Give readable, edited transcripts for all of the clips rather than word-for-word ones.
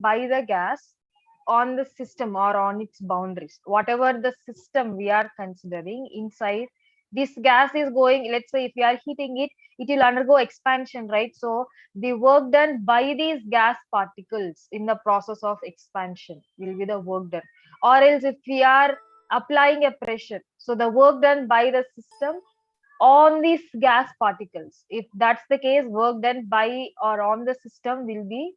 by the gas on the system or on its boundaries. Whatever the system we are considering inside, this gas is going, let's say if we are heating it, it will undergo expansion, right? So the work done by these gas particles in the process of expansion will be the work done. Or else if we are applying a pressure, so the work done by the system on these gas particles, if that's the case, work done by or on the system will be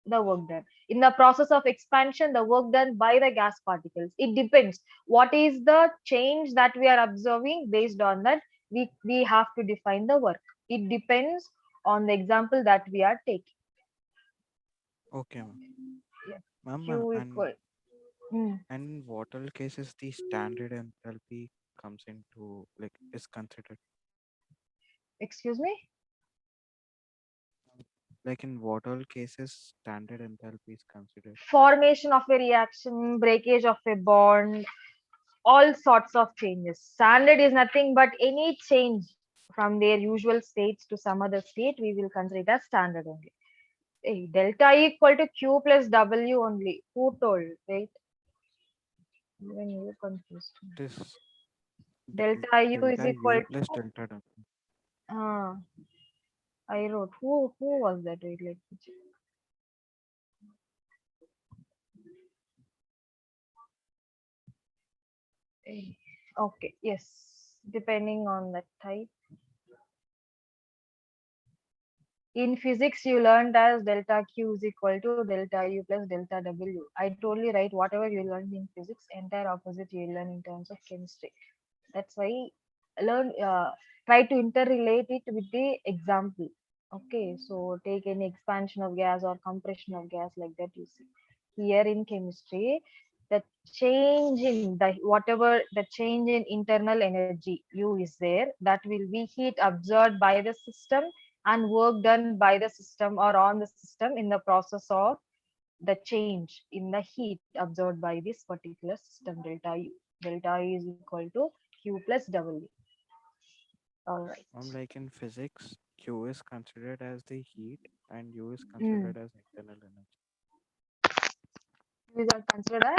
the work done. In the process of expansion, the work done by the gas particles. It depends. What is the change that we are observing? Based on that, we have to define the work. It depends on the example that we are taking. Okay, ma'am. Yeah. Ma'am, Q and equal. Hmm. in what all cases the standard enthalpy comes into, like, is considered? Excuse me? Like, in what all cases standard enthalpy is considered? Formation of a reaction, breakage of a bond, all sorts of changes. Standard is nothing but any change from their usual states to some other state, we will consider it as standard only. Hey, delta E equal to Q plus W only. Who told? Wait, even you confused me. This Delta U is delta equal U plus to, delta W. uh, I wrote, who was that? Wait, let me check. Eh, okay, yes, depending on that type. In physics, you learned as delta Q is equal to delta U plus delta W. I totally right. Whatever you learned in physics, entire opposite you learn in terms of chemistry. That's why learn, try to interrelate it with the example. Okay, so take any expansion of gas or compression of gas like that. You see here in chemistry, the change in the whatever the change in internal energy U is there, that will be heat absorbed by the system and work done by the system or on the system in the process of the change in the heat absorbed by this particular system delta U. Delta U is equal to Q plus W. All right. Like in physics, Q is considered as the heat and U is Mm. considered as internal energy. These are considered as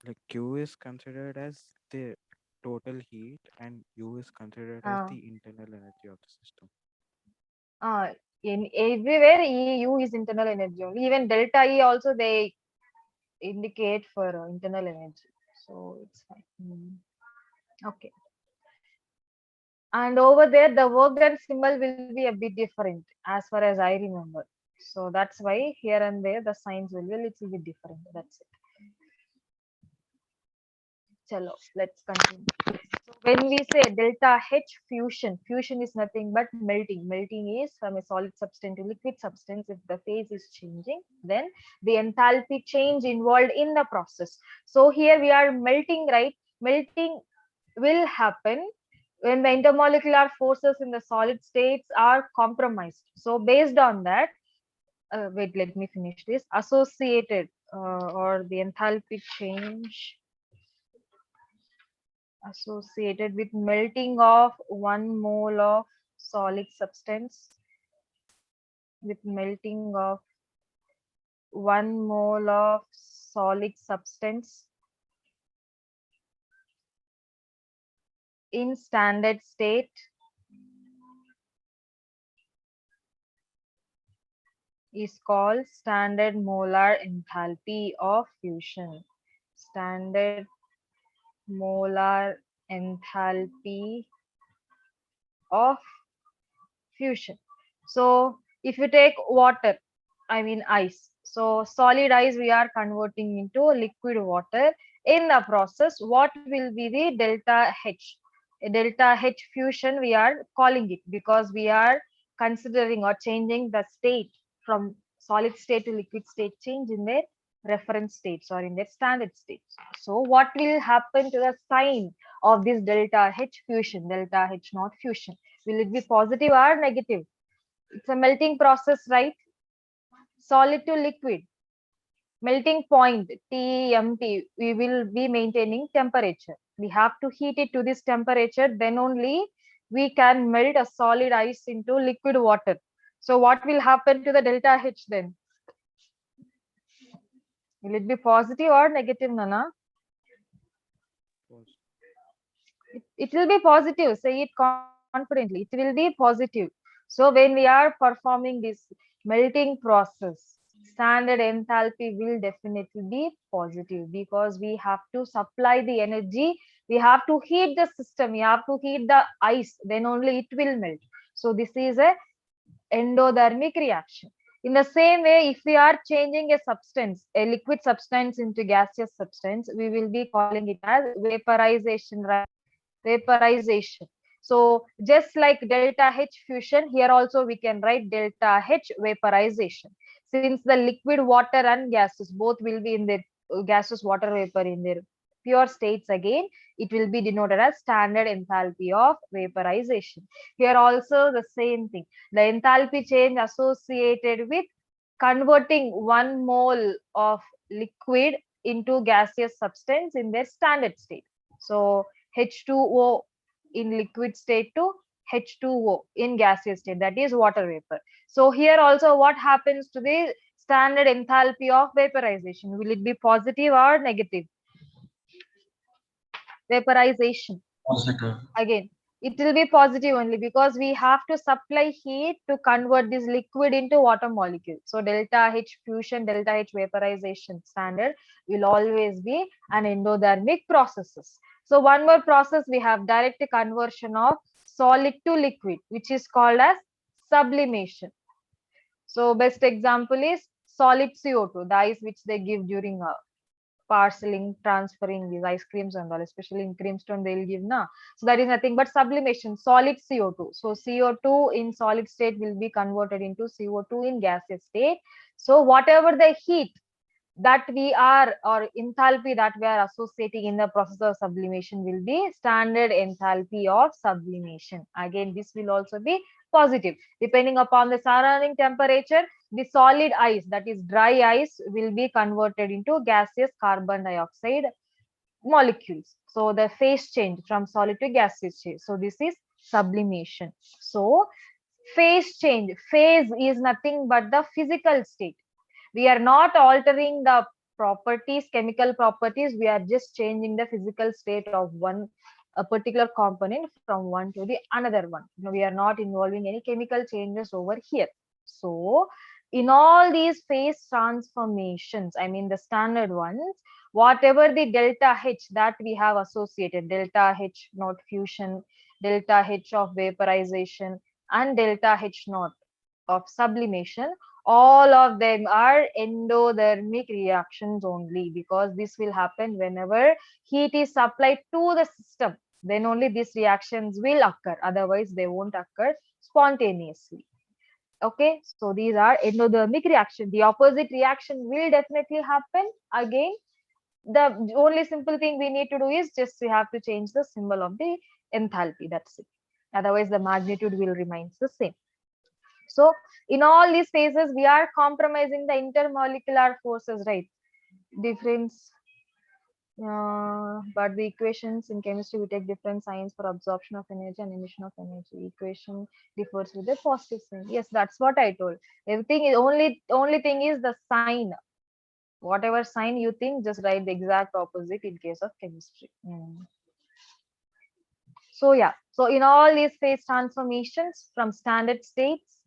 Like, Q is considered as the total heat and U is considered as uh, the internal energy of the system. uh, in everywhere EU is internal energy only. Even delta E also they indicate for internal energy. So it's fine. Mm. Okay. And over there, the work done symbol will be a bit different as far as I remember. So that's why here and there the signs will be a little bit different. That's it. Chalo, let's continue. So when we say delta H fusion, fusion is nothing but melting. Melting is from a solid substance to liquid substance. If the phase is changing, then the enthalpy change involved in the process. So here we are melting, right? Melting will happen when the intermolecular forces in the solid states are compromised. So based on that, wait, let me finish this. Associated or the enthalpy change associated with melting of 1 mole of solid substance, with melting of 1 mole of solid substance in standard state is called standard molar enthalpy of fusion. Standard molar enthalpy of fusion. So if you take water, I mean ice. So solid ice we are converting into liquid water. In the process, what will be the delta H? A delta H fusion we are calling it because we are considering or changing the state from solid state to liquid state, change in their reference states or in their standard states. So what will happen to the sign of this delta H fusion, delta H not fusion? Will it be positive or negative? It's a melting process, right? Solid to liquid. Melting point, TMT, we will be maintaining temperature. We have to heat it to this temperature, then only we can melt a solid ice into liquid water. So what will happen to the delta H then? Will it be positive or negative, Nana? Pos- It will be positive. Say it confidently. It will be positive. So when we are performing this melting process, standard enthalpy will definitely be positive because we have to supply the energy. We have to heat the system. We have to heat the ice. Then only it will melt. So this is a endothermic reaction. In the same way, if we are changing a substance, a liquid substance into gaseous substance, we will be calling it as vaporization, right? Vaporization. So just like delta H fusion, here also we can write delta H vaporization. Since the liquid water and gases both will be in their gaseous water vapor in their pure states again, it will be denoted as standard enthalpy of vaporization. Here also the same thing. The enthalpy change associated with converting 1 mole of liquid into gaseous substance in their standard state. So H2O in liquid state to H2O in gaseous state, that is water vapor. So here also what happens to the standard enthalpy of vaporization? Will it be positive or negative? Vaporization. Positive. Again, it will be positive only because we have to supply heat to convert this liquid into water molecule. So delta H fusion, delta H vaporization standard will always be an endothermic processes. So one more process, we have direct conversion of solid to liquid, which is called as sublimation. So best example is solid CO2, the ice which they give during parceling, transferring these ice creams and all, especially in creamstone, they'll give na. So that is nothing but sublimation, solid CO2. So CO2 in solid state will be converted into CO2 in gaseous state. So whatever the heat that we are or enthalpy that we are associating in the process of sublimation will be standard enthalpy of sublimation. Again, this will also be positive. Depending upon the surrounding temperature, the solid ice, that is dry ice, will be converted into gaseous carbon dioxide molecules. So the phase change from solid to gaseous change. So this is sublimation. So phase change, phase is nothing but the physical state. We are not altering the properties, chemical properties. We are just changing the physical state of one a particular component from one to the another one. We are not involving any chemical changes over here. So in all these phase transformations, I mean the standard ones, whatever the delta H that we have associated, delta H naught fusion, delta H of vaporization, and delta H naught of sublimation, all of them are endothermic reactions only, because this will happen whenever heat is supplied to the system. Then only these reactions will occur. Otherwise, they won't occur spontaneously. Okay, so these are endothermic reaction. The opposite reaction will definitely happen again. The only simple thing we need to do is just we have to change the symbol of the enthalpy. That's it. Otherwise, the magnitude will remain the same. So in all these phases, we are compromising the intermolecular forces, right? Difference, but the equations in chemistry, we take different signs for absorption of energy and emission of energy. Equation differs with the positive sign. Yes, that's what I told. Everything is only thing is the sign. Whatever sign you think, just write the exact opposite in case of chemistry. So yeah, so in all these phase transformations from standard states,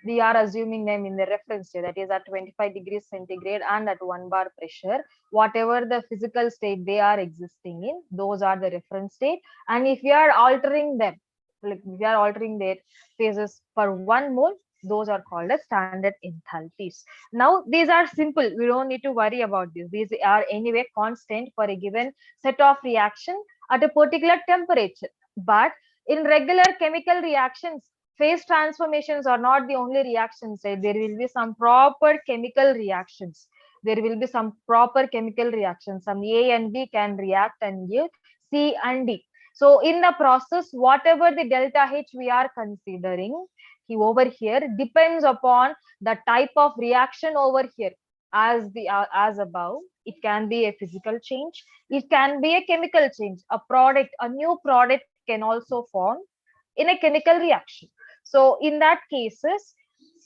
we are assuming them in the reference state, that is at 25 degrees centigrade and at 1 bar pressure. Whatever the physical state they are existing in, those are the reference state. And if we are altering them, like if we are altering their phases per 1 mole, those are called as standard enthalpies. Now these are simple, we don't need to worry about this. These are anyway constant for a given set of reaction at a particular temperature. But in regular chemical reactions, phase transformations are not the only reactions, right? There will be some proper chemical reactions. There will be some proper chemical reactions. Some A and B can react and give C and D. So in the process, whatever the delta H we are considering over here depends upon the type of reaction over here. As above, it can be a physical change, it can be a chemical change, a product, a new product can also form in a chemical reaction. So in that cases,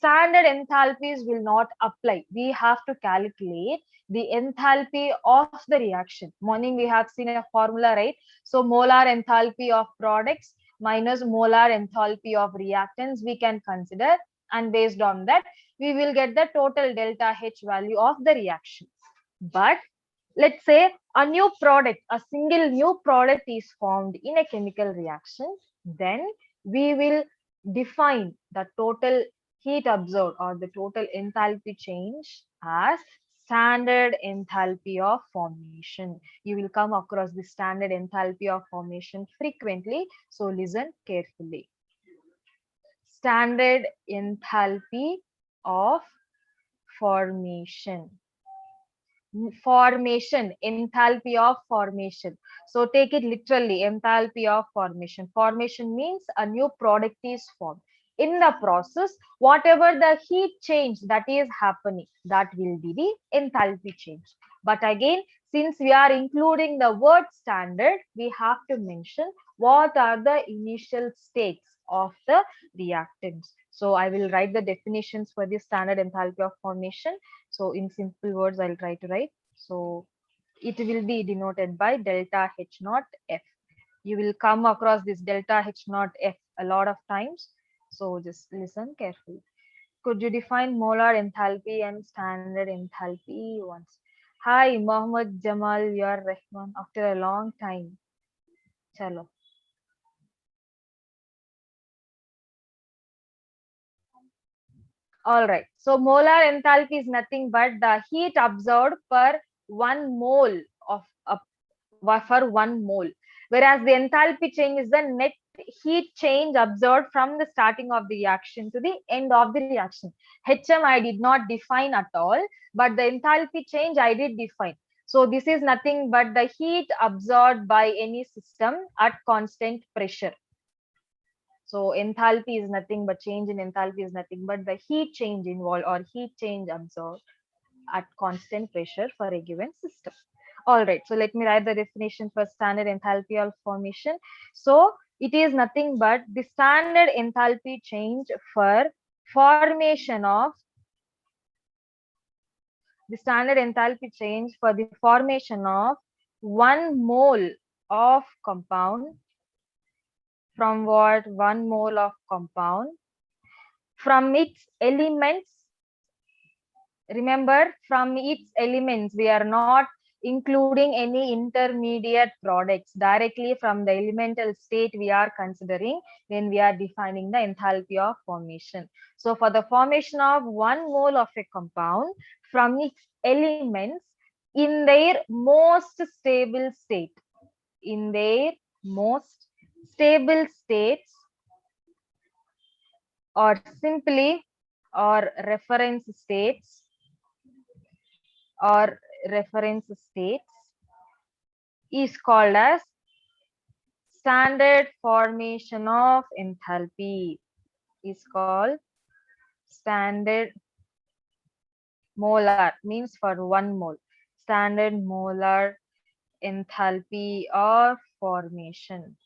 standard enthalpies will not apply. We have to calculate the enthalpy of the reaction. Morning we have seen a formula, right? So molar enthalpy of products minus molar enthalpy of reactants we can consider, and based on that we will get the total delta H value of the reaction. But let's say a new product, a single new product is formed in a chemical reaction, then we will define the total heat absorbed or the total enthalpy change as standard enthalpy of formation. You will come across the standard enthalpy of formation frequently, so listen carefully. Standard enthalpy of formation. Formation, enthalpy of formation. So take it literally, enthalpy of formation. Formation means a new product is formed. In the process, whatever the heat change that is happening, that will be the enthalpy change. But again, since we are including the word standard, we have to mention what are the initial states of the reactants. So I will write the definitions for the standard enthalpy of formation. So in simple words, I'll try to write. So it will be denoted by delta H naught F. You will come across this delta H naught F a lot of times. So just listen carefully. Could you define molar enthalpy and standard enthalpy once? Hi, Mohammed Jamal Yar Rahman. After a long time. Chalo. All right. So molar enthalpy is nothing but the heat absorbed per 1 mole of for 1 mole, whereas the enthalpy change is the net heat change absorbed from the starting of the reaction to the end of the reaction. HM I did not define at all, but the enthalpy change I did define. So this is nothing but the heat absorbed by any system at constant pressure. So enthalpy is nothing but change in enthalpy is nothing but the heat change involved or heat change absorbed at constant pressure for a given system. All right, so let me write the definition for standard enthalpy of formation. So it is nothing but the standard enthalpy change for formation of the standard enthalpy change for the formation of 1 mole of compound from what 1 mole of compound from its elements. Remember, from its elements, we are not including any intermediate products. Directly from the elemental state we are considering when we are defining the enthalpy of formation. So for the formation of 1 mole of a compound from its elements in their most stable state, in their most stable states, or simply or reference states or reference states is called as standard formation of enthalpy, is called standard molar, means for 1 mole, standard molar enthalpy of formation.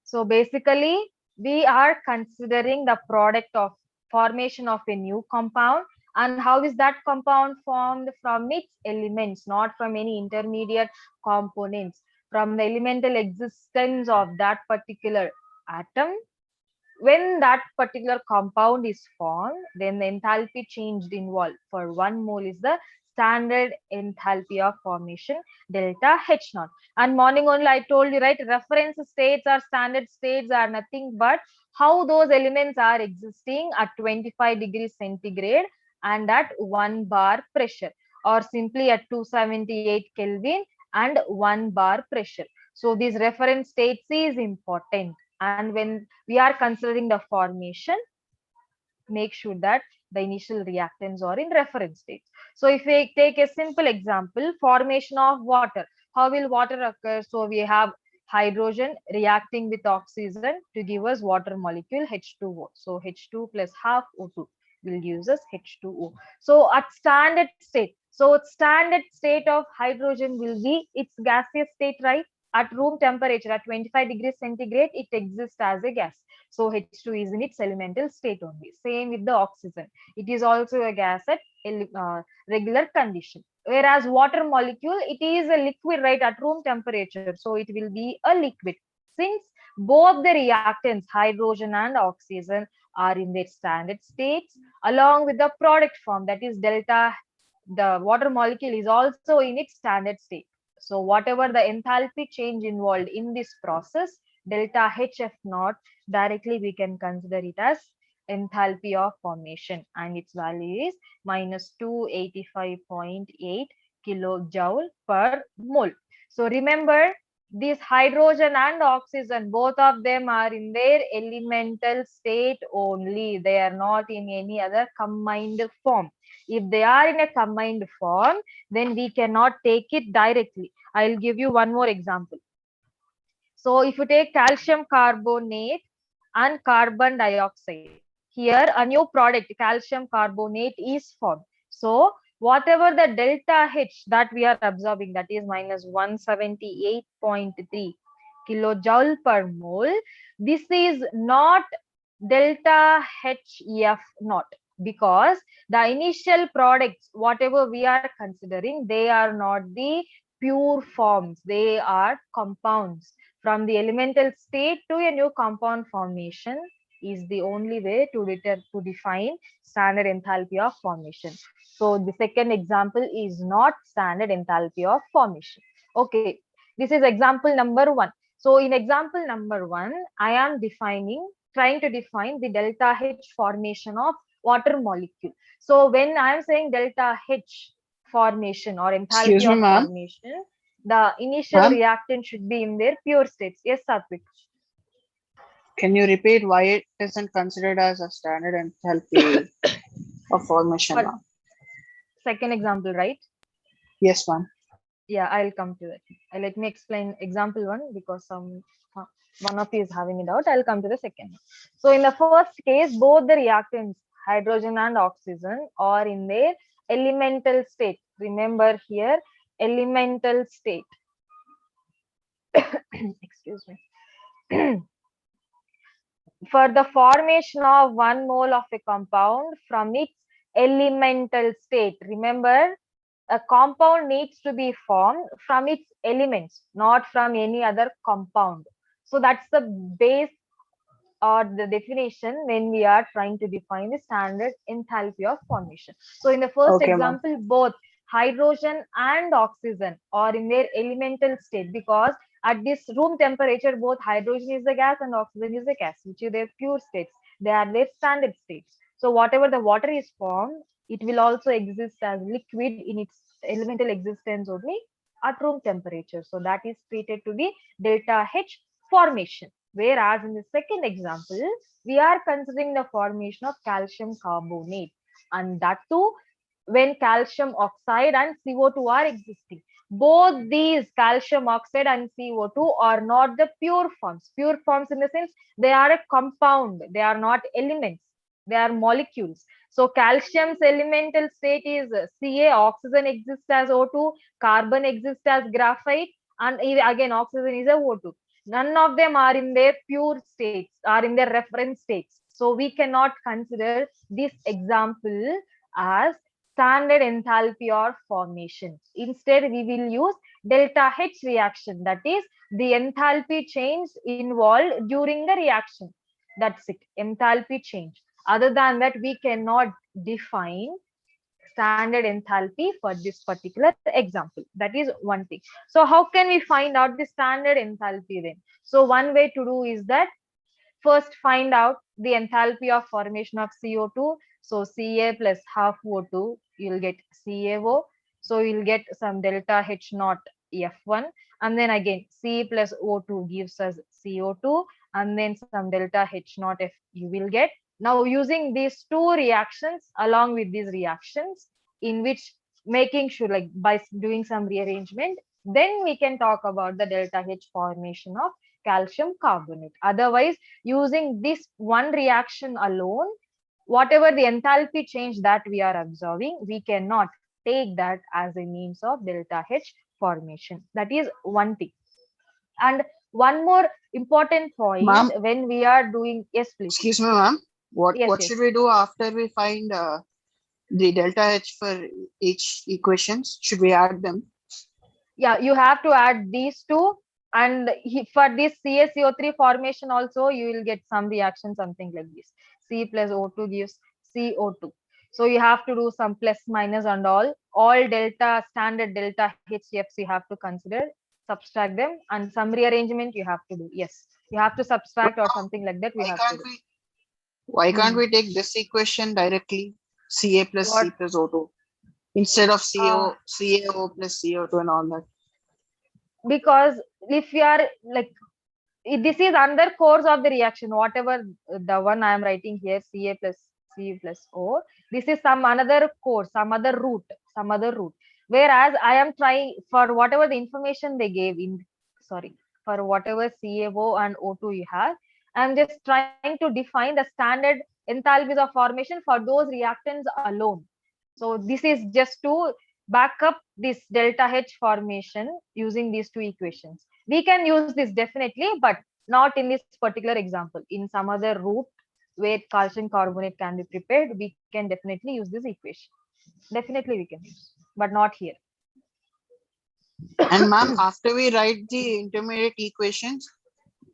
So basically we are considering the product of formation of a new compound, and how is that compound formed? From its elements, not from any intermediate components, from the elemental existence of that particular atom. When that particular compound is formed, then the enthalpy changed involved for 1 mole is the standard enthalpy of formation, delta H naught. And morning only I told you, right, reference states or standard states are nothing but how those elements are existing at 25 degrees centigrade and at 1 bar pressure, or simply at 278 Kelvin and 1 bar pressure. So these reference states is important. And when we are considering the formation, make sure that the initial reactants are in reference states. So if we take a simple example, formation of water, how will water occur? So we have hydrogen reacting with oxygen to give us water molecule H2O. So H2 plus half O2 will give us H2O. So at standard state, so standard state of hydrogen will be its gaseous state, right? at room temperature at 25 degrees centigrade, it exists as a gas. So H2 is in its elemental state only. Same with the oxygen. It is also a gas at regular condition. Whereas water molecule, it is a liquid, right, at room temperature. So it will be a liquid. Since both the reactants, hydrogen and oxygen, are in their standard states, along with the product form, that is delta, the water molecule is also in its standard state. So whatever the enthalpy change involved in this process, delta HF naught, directly we can consider it as enthalpy of formation, and its value is minus 285.8 kilojoule per mole. So remember, these hydrogen and oxygen, both of them are in their elemental state only. They are not in any other combined form. If they are in a combined form, then we cannot take it directly. I'll give you one more example. So if you take calcium carbonate and carbon dioxide, here a new product, calcium carbonate, is formed. So whatever the delta H that we are observing, that is minus 178.3 kilojoule per mole, this is not delta HF naught, because the initial products, whatever we are considering, they are not the pure forms, they are compounds. From the elemental state to a new compound formation is the only way to define standard enthalpy of formation. So the second example is not standard enthalpy of formation. Okay, this is example number one. So in example number one, I am trying to define the delta H formation of water molecule. So when I am saying delta H formation or Excuse enthalpy me, of ma'am. formation, the initial Ma'am, reactant should be in their pure states. Yes, Satvik. can you repeat why it isn't considered as a standard enthalpy of formation, For ma'am? second example, right? Yes, ma'am. Yeah, I'll come to that. Let me explain example one, because one of you is having it out. I'll come to the second. So in the first case, both the reactants, hydrogen and oxygen, are in their elemental state. Remember here, elemental state. Excuse me. For the formation of 1 mole of a compound from its elemental state. Remember, a compound needs to be formed from its elements, not from any other compound. So that's the base or the definition when we are trying to define the standard enthalpy of formation. So in the first Okay, ma'am. example, both hydrogen and oxygen are in their elemental state, because at this room temperature, both hydrogen is a gas and oxygen is a gas, which is their pure states. They are their standard states. So whatever the water is formed, it will also exist as liquid in its elemental existence only at room temperature. So that is treated to be delta H formation. Whereas in the second example, we are considering the formation of calcium carbonate, and that too when calcium oxide and CO2 are existing. Both these calcium oxide and CO2 are not the pure forms. Pure forms in the sense they are a compound, they are not elements, they are molecules. So calcium's elemental state is Ca, oxygen exists as O2, carbon exists as graphite, and again oxygen is a O2. None of them are in their pure states, are in their reference states. So we cannot consider this example as standard enthalpy or formation. Instead, we will use delta H reaction, that is the enthalpy change involved during the reaction. That's it, enthalpy change. Other than that, we cannot define standard enthalpy for this particular example. That is one thing. So how can we find out the standard enthalpy then? So one way to do is that first find out the enthalpy of formation of CO2. So Ca plus half O2, you'll get CaO. So you'll get some delta H naught F1. And then again, C plus O2 gives us CO2. And then some delta H naught F you will get. Now using these two reactions along with these reactions, in which making sure, like by doing some rearrangement, then we can talk about the delta H formation of calcium carbonate. Otherwise, using this one reaction alone, whatever the enthalpy change that we are observing, we cannot take that as a means of delta H formation. That is one thing. And one more important point Ma'am, when we are doing, yes, please. excuse me, ma'am. What Yes, what yes. should we do after we find the delta H for each equations? Should we add them? Yeah, you have to add these two. And for this CaCO3 formation also, you will get some reaction, something like this. C plus O2 gives CO2. So you have to do some plus minus and all delta, standard delta HCFs you have to consider, subtract them, and some rearrangement you have to do. Yes, you have to But subtract or something like that we why have to can't do. we why can't Hmm. we take this equation directly? Ca plus What? C plus O2 instead of Uh, CaO plus CO2 and all that. because if you are like, this is under course of the reaction, whatever the one I am writing here, Ca plus C plus O, this is some another course, some other route, whereas I am trying for whatever the information they gave in, sorry, for whatever CaO and O2 you have, I'm just trying to define the standard enthalpies of formation for those reactants alone. So this is just to back up this delta H formation using these two equations. We can use this definitely, but not in this particular example. In some other route where calcium carbonate can be prepared, we can definitely use this equation. Definitely we can use, but not here. And ma'am, after we write the intermediate equations,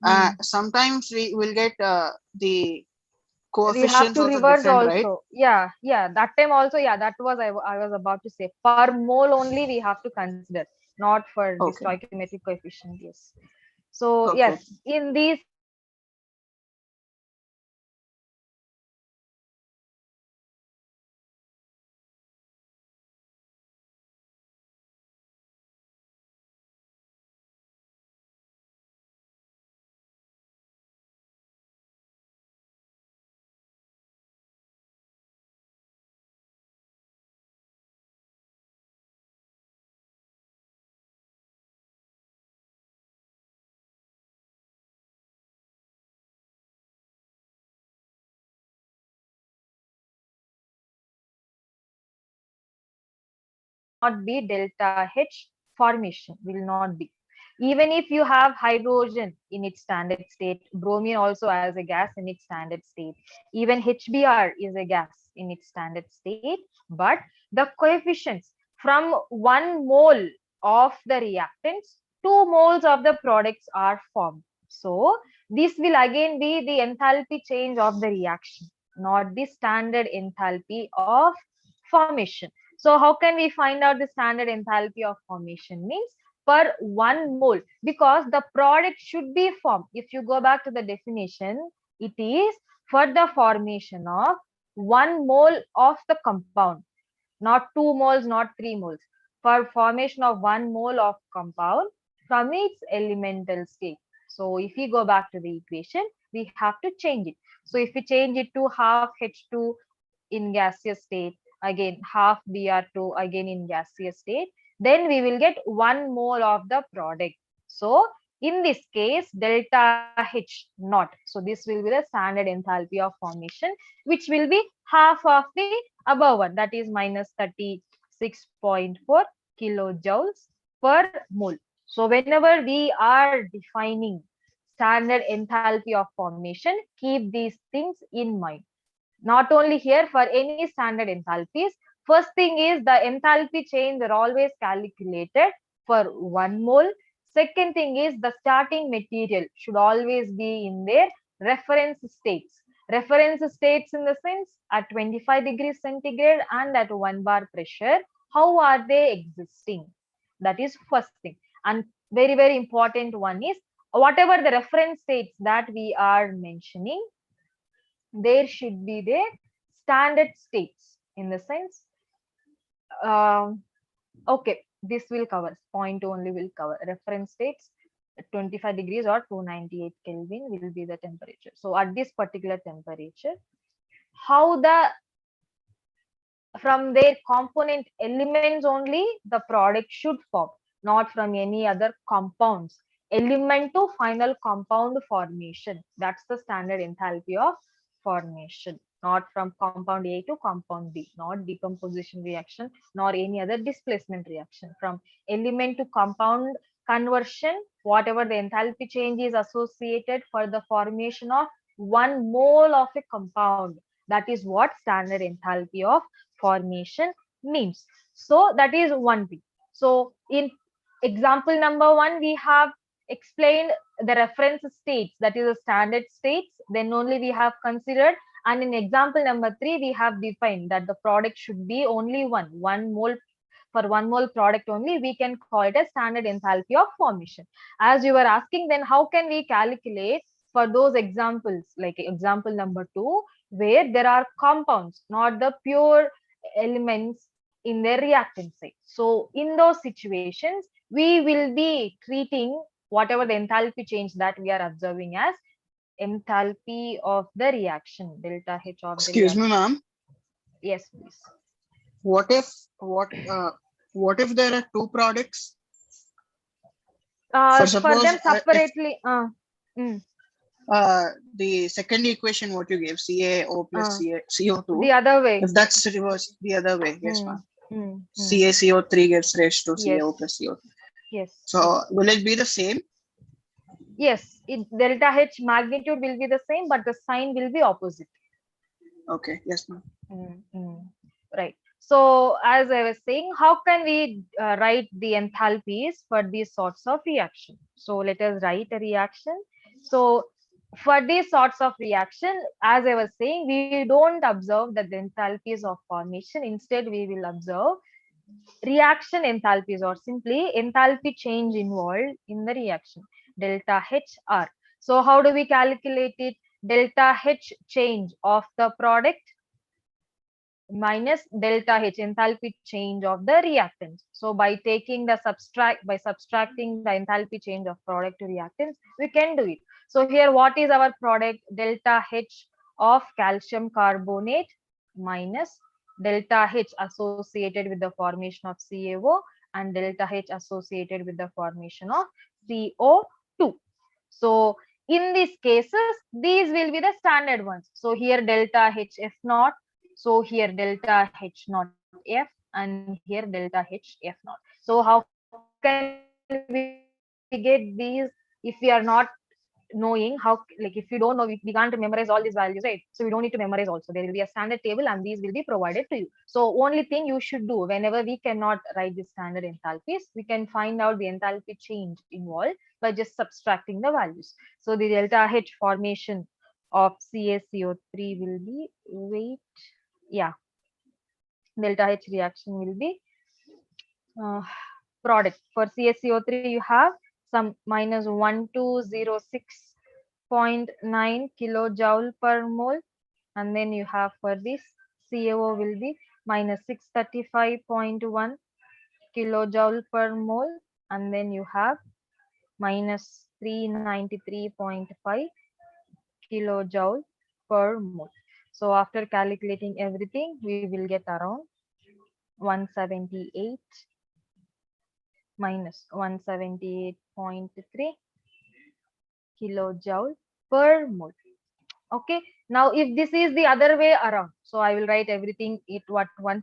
Hmm. sometimes we will get the We have coefficients to also reverse different, right? also. Yeah. That time also, yeah, that was I was about to say. Per mole only we have to consider, not for the Okay, stoichiometric coefficient. Yes. So okay. yes, in these cases, not be delta H formation, will not be. Even if you have hydrogen in its standard state, bromine also has a gas in its standard state, even HBr is a gas in its standard state, but the coefficients from 1 mole of the reactants, 2 moles of the products are formed. So this will again be the enthalpy change of the reaction, not the standard enthalpy of formation. So how can we find out the standard enthalpy of formation? Means per 1 mole, because the product should be formed. If you go back to the definition, it is for the formation of 1 mole of the compound, not 2 moles, not 3 moles. For formation of 1 mole of compound from its elemental state. So if we go back to the equation, we have to change it. So if we change it to half H2 in gaseous state, again half Br2 again in gaseous state, then we will get 1 mole of the product. So in this case, delta H naught. So this will be the standard enthalpy of formation, which will be half of the above one, that is minus 36.4 kilojoules per mole. So whenever we are defining standard enthalpy of formation, keep these things in mind. Not only here, for any standard enthalpies, first thing is the enthalpy change are always calculated for 1 mole. Second thing is the starting material should always be in their reference states. Reference states in the sense at 25 degrees centigrade and at 1 bar pressure. How are they existing? That is first thing. And very, very important one is whatever the reference states that we are mentioning, there should be the standard states in the sense, um, okay, this will cover point only, will cover reference states. 25 degrees or 298 Kelvin will be the temperature. So at this particular temperature, how the from their component elements only the product should form, not from any other compounds. Element to final compound formation. That's the standard enthalpy of formation, not from compound A to compound B, not decomposition reaction, nor any other displacement reaction. From element to compound conversion, whatever the enthalpy change is associated for the formation of 1 mole of a compound. That is what standard enthalpy of formation means. So that is one thing. So in example number 1, we have explained the reference states, that is the standard states, then only we have considered. And in example number 3, we have defined that the product should be only one mole. For 1 mole product only, we can call it a standard enthalpy of formation. As you were asking, then how can we calculate for those examples, like example number 2, where there are compounds, not the pure elements in their reactant site. So in those situations, we will be treating whatever the enthalpy change that we are observing as enthalpy of the reaction, delta H of the Excuse reaction. me, ma'am. Yes, please. What if what if there are two products? For For suppose them if separately, the second equation what you gave, CaO plus CO2, the other way. if that's reversed the other way, yes, ma'am. Mm. CaCO3 gets raised to Yes. CaO plus CO2. Yes. So will it be the same? Yes, delta H magnitude will be the same, but the sign will be opposite. Okay, yes, ma'am. Right. So as I was saying, how can we write the enthalpies for these sorts of reaction? So let us write a reaction. So for these sorts of reaction, as I was saying, we don't observe that the enthalpies of formation. Instead, we will observe reaction enthalpies, or simply enthalpy change involved in the reaction, delta HR. So how do we calculate it? Delta H change of the product minus delta H enthalpy change of the reactants. So by taking the subtracting the enthalpy change of product to reactants, we can do it. So here, what is our product? Delta H of calcium carbonate minus delta H associated with the formation of CaO and delta H associated with the formation of CO2. So in these cases, these will be the standard ones. So here delta HF naught. So here delta H naught F, and here delta H F naught. So how can we get these if we are not knowing how, like if you don't know, we can't memorize all these values, right? So we don't need to memorize also. There will be a standard table and these will be provided to you. So only thing you should do, whenever we cannot write the standard enthalpies, we can find out the enthalpy change involved by just subtracting the values. So the delta H formation of CaCO3 will be, wait, yeah, delta H reaction will be product. For CaCO3, you have some minus 1206.9 kilojoule per mole, and then you have for this CaO will be minus 635.1 kilojoule per mole, and then you have minus 393.5 kilojoule per mole. So after calculating everything, we will get around 178 minus 178.3 kilojoule per mole. Okay, now if this is the other way around, so I will write everything at one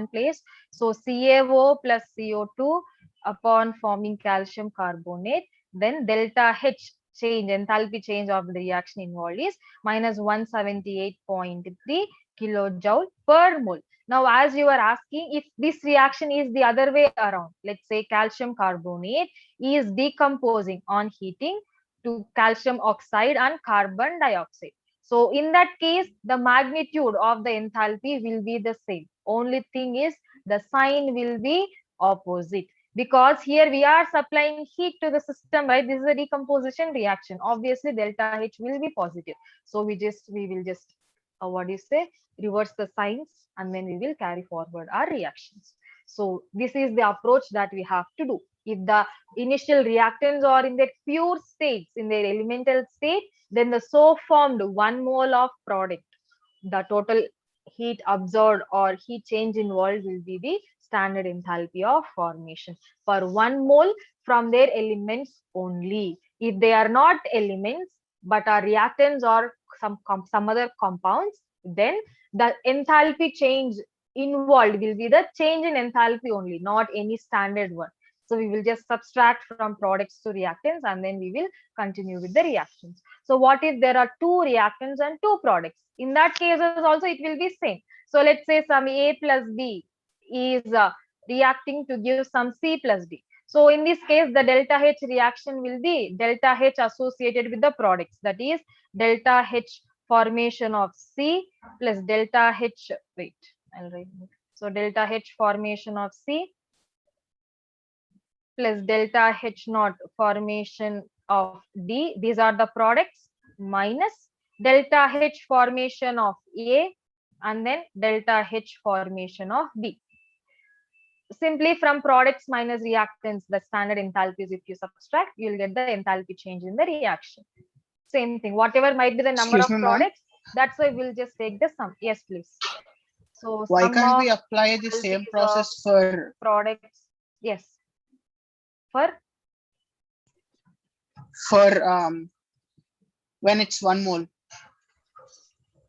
place. So CaO plus CO2 upon forming calcium carbonate, then delta H change, enthalpy change of the reaction involved is minus 178.3 kilojoule per mole. Now, as you are asking, if this reaction is the other way around, let's say calcium carbonate is decomposing on heating to calcium oxide and carbon dioxide. So in that case, the magnitude of the enthalpy will be the same. Only thing is the sign will be opposite, because here we are supplying heat to the system, right? This is a decomposition reaction. Obviously, delta H will be positive. So we will just what do you say, reverse the signs, and then we will carry forward our reactions. So this is the approach that we have to do. If the initial reactants are in their pure states, in their elemental state, then the so formed 1 mole of product, the total heat absorbed or heat change involved will be the standard enthalpy of formation for 1 mole from their elements only. If they are not elements but are reactants or some other compounds, then the enthalpy change involved will be the change in enthalpy only, not any standard one. So we will just subtract from products to reactants and then we will continue with the reactions. So what if there are two reactants and two products? In that cases also it will be same. So let's say some A plus B is reacting to give some C plus D. So in this case, the delta H reaction will be delta H associated with the products. That is delta H formation of C plus delta H, wait, I'll write it. So delta H formation of C plus delta H naught formation of D. These are the products minus delta H formation of A and then delta H formation of B. Simply from products minus reactants, the standard enthalpies, if you subtract, you'll get the enthalpy change in the reaction. Same thing, whatever might be the number Excuse of me, ma'am. products, that's why we'll just take the sum. Yes, please. So Why sum can't of we apply the same enthalpies of process for products. Yes. For when it's 1 mole?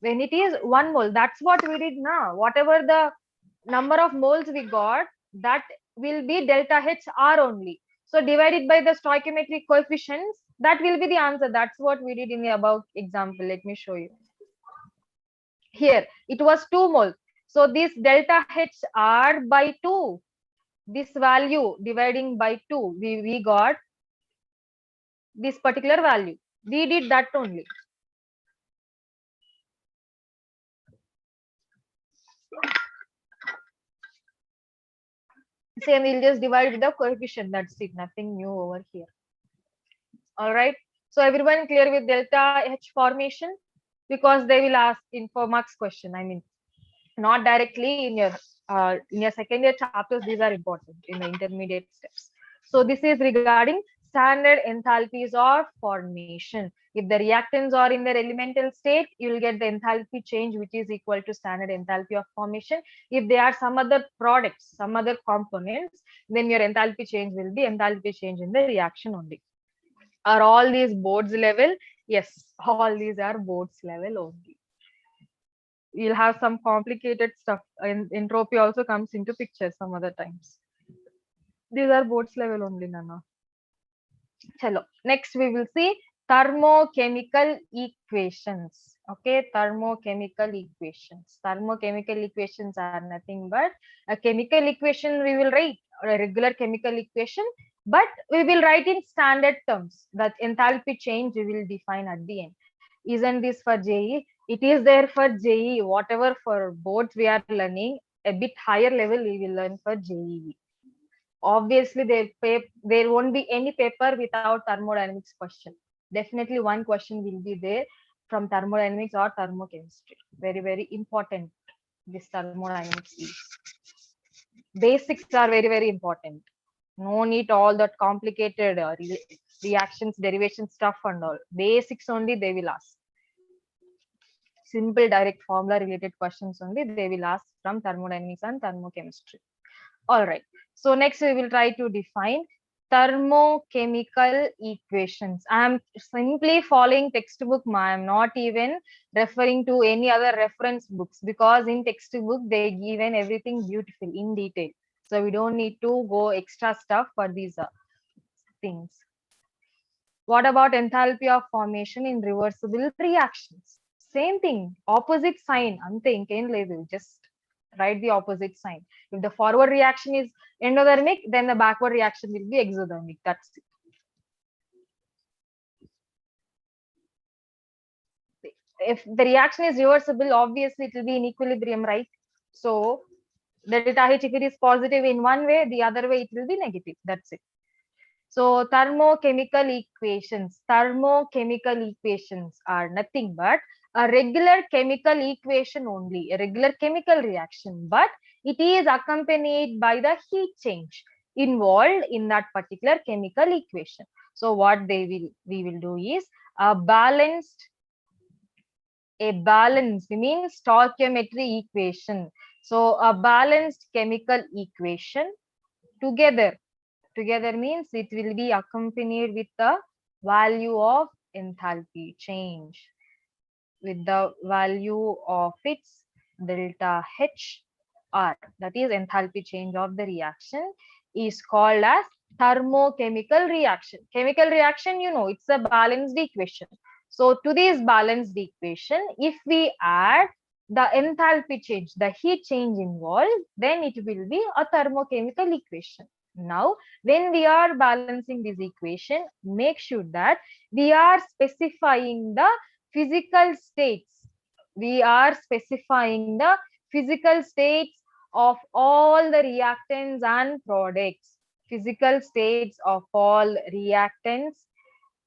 when it is 1 mole, that's what we did now. Whatever the number of moles we got, that will be delta HR only. So divided by the stoichiometric coefficients, that will be the answer. That's what we did in the above example. Let me show you. Here, it was 2 moles. So this delta HR by 2, this value dividing by 2, we got this particular value. We did that only. Same, we'll just divide with the coefficient. That's it. Nothing new over here. All right. So everyone clear with delta H formation? Because they will ask in 4 marks question. I mean, not directly in your second year chapters. These are important in the intermediate steps. So this is regarding standard enthalpies of formation. If the reactants are in their elemental state, you will get the enthalpy change which is equal to standard enthalpy of formation. If they are some other products, some other components, then your enthalpy change will be enthalpy change in the reaction only. Are all these boards level? Yes, all these are boards level only. You'll have some complicated stuff, and entropy also comes into picture some other times. These are boards level only, Nana. Chalo. Next we will see thermochemical equations. Okay, thermochemical equations. Thermochemical equations are nothing but a chemical equation we will write, or a regular chemical equation, but we will write in standard terms. That enthalpy change we will define at the end. Isn't this for JE? It is there for JE. Whatever for boards we are learning, a bit higher level we will learn for JE. Obviously there won't be any paper without thermodynamics question. Definitely one question will be there from thermodynamics or thermochemistry. Very, very important. This thermodynamics is. Basics are very, very important. No need all that complicated reactions, derivation stuff and all. Basics only they will ask. Simple direct formula related questions only they will ask from thermodynamics and thermochemistry. All right. So next we will try to define thermochemical equations. I am simply following textbook. I am not even referring to any other reference books, because in textbook they given everything beautiful in detail. So we don't need to go extra stuff for these things. What about enthalpy of formation in reversible reactions? Same thing, opposite sign. Ante inken ledu, just write the opposite sign. If the forward reaction is endothermic, then the backward reaction will be exothermic. That's it. If the reaction is reversible, obviously it will be in equilibrium, right? So delta H, if it is positive in one way, the other way it will be negative. That's it. So thermochemical equations are nothing but a regular chemical equation only, a regular chemical reaction, but it is accompanied by the heat change involved in that particular chemical equation. So what we will do is a balance, we mean stoichiometry equation. So a balanced chemical equation together means it will be accompanied with the value of enthalpy change, with the value of its delta HR, that is enthalpy change of the reaction, is called as thermochemical reaction. Chemical reaction, you know, it's a balanced equation. So to this balanced equation, if we add the enthalpy change, the heat change involved, then it will be a thermochemical equation. Now, when we are balancing this equation, make sure that we are specifying the physical states. We are specifying the physical states of all the reactants and products. Physical states of all reactants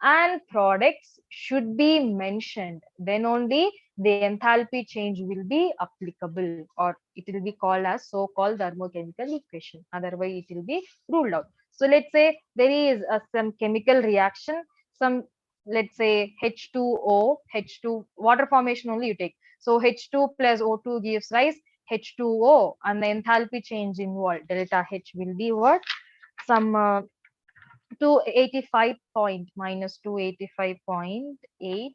and products should be mentioned. Then only the enthalpy change will be applicable, or it will be called as so-called thermochemical equation. Otherwise, it will be ruled out. So let's say there is some chemical reaction, some, let's say H2O, H2, water formation only you take. So H2 plus O2 gives rise H2O, and the enthalpy change involved delta H will be what? Some 285 point minus 285.8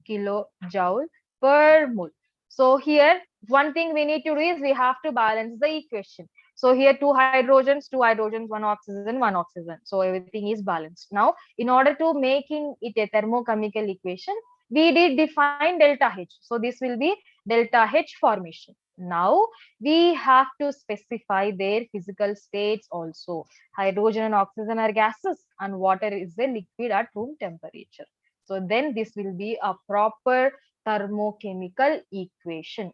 kilojoule per mole. So here one thing we need to do is we have to balance the equation. So here two hydrogens, one oxygen. So everything is balanced. Now in order to making it a thermochemical equation, we did define delta H. So this will be delta H formation. Now we have to specify their physical states also. Hydrogen and oxygen are gases and water is a liquid at room temperature. So then this will be a proper thermochemical equation.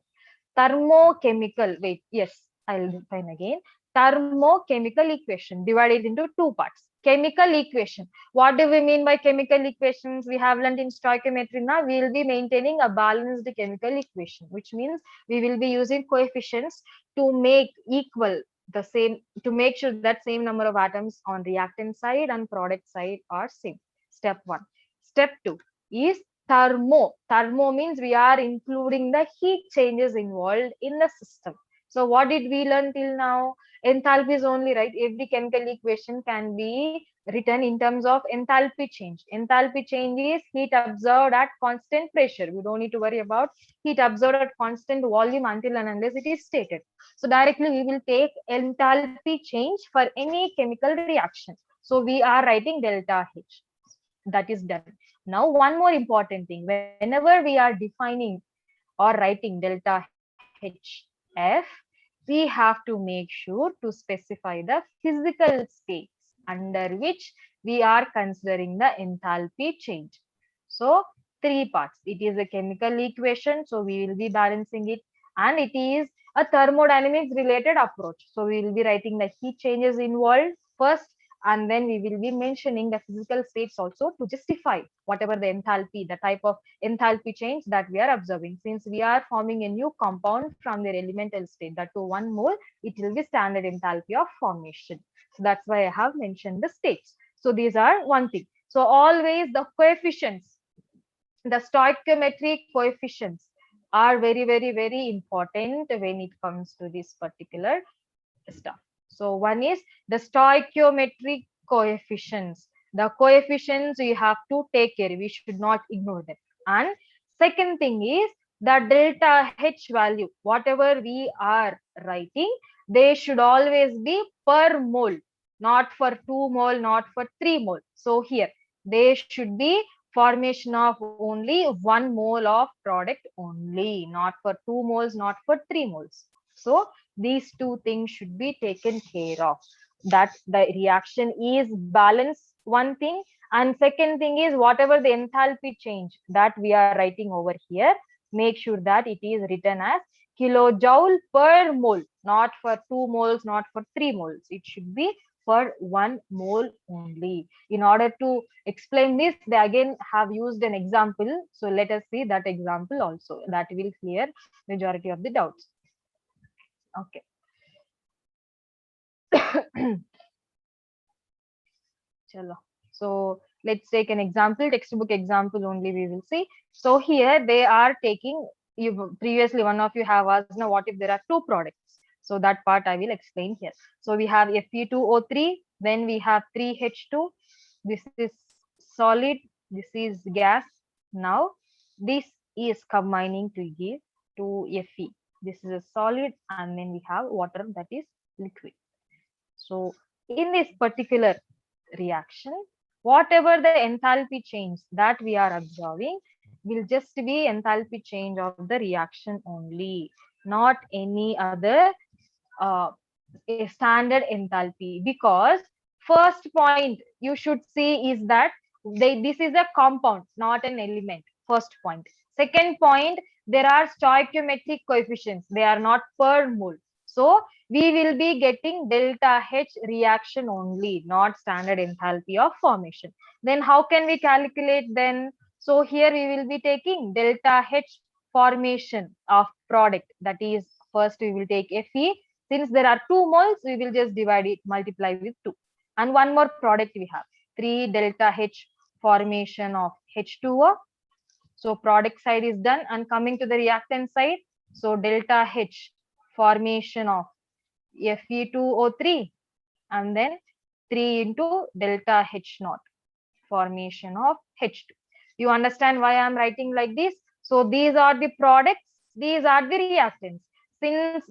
Thermochemical, wait, yes, I'll define again. Thermochemical equation divided into two parts. Chemical equation. What do we mean by chemical equations? We have learned in stoichiometry. Now we will be maintaining a balanced chemical equation, which means we will be using coefficients to make equal the same, to make sure that same number of atoms on reactant side and product side are same. Step one. Step two is thermo. Thermo means we are including the heat changes involved in the system. So what did we learn till now? Enthalpy is only, right? Every chemical equation can be written in terms of enthalpy change. Enthalpy change is heat absorbed at constant pressure. We don't need to worry about heat absorbed at constant volume until and unless it is stated. So directly we will take enthalpy change for any chemical reaction. So we are writing delta H. That is done. Now one more important thing, whenever we are defining or writing delta HF, we have to make sure to specify the physical states under which we are considering the enthalpy change. So three parts. It is a chemical equation, so we will be balancing it, and it is a thermodynamics related approach. So we will be writing the heat changes involved first, and then we will be mentioning the physical states also to justify whatever the enthalpy, the type of enthalpy change that we are observing. Since we are forming a new compound from their elemental state, that to 1 mole, it will be standard enthalpy of formation. So that's why I have mentioned the states. So these are one thing. So always the coefficients, the stoichiometric coefficients are very, very, very important when it comes to this particular stuff. So one is the stoichiometric coefficients. The coefficients you have to take care. We should not ignore them. And second thing is the delta H value. Whatever we are writing, they should always be per mole, not for 2 mole, not for 3 mole. So here they should be formation of only 1 mole of product only, not for 2 moles, not for 3 moles. So these two things should be taken care of, that the reaction is balanced, one thing, and second thing is whatever the enthalpy change that we are writing over here, make sure that it is written as kilojoule per mole, not for 2 moles, not for 3 moles. It should be for 1 mole only. In order to explain this, they again have used an example. So let us see that example also. That will clear majority of the doubts. Okay. Chalo. So let's take an example, textbook example only we will see. So here they are taking, you previously one of you have asked now what if there are two products. So that part I will explain here. So we have Fe2O3, then we have 3H2. This is solid, this is gas. Now this is combining to give 2Fe. This is a solid, and then we have water, that is liquid. So in this particular reaction, whatever the enthalpy change that we are observing will just be enthalpy change of the reaction only, not any other uh, a standard enthalpy. Because first point you should see is that this is a compound, not an element. First point. Second point, there are stoichiometric coefficients, they are not per mole. So we will be getting delta H reaction only, not standard enthalpy of formation. Then how can we calculate then? So here we will be taking delta H formation of product, that is first we will take Fe. Since there are 2 moles, we will just divide it, multiply with 2. And one more product we have, 3 delta H formation of H2O. So product side is done, and coming to the reactant side, so delta H formation of Fe2O3, and then 3 into delta H naught formation of H2. You understand why I am writing like this? So these are the products, these are the reactants. Since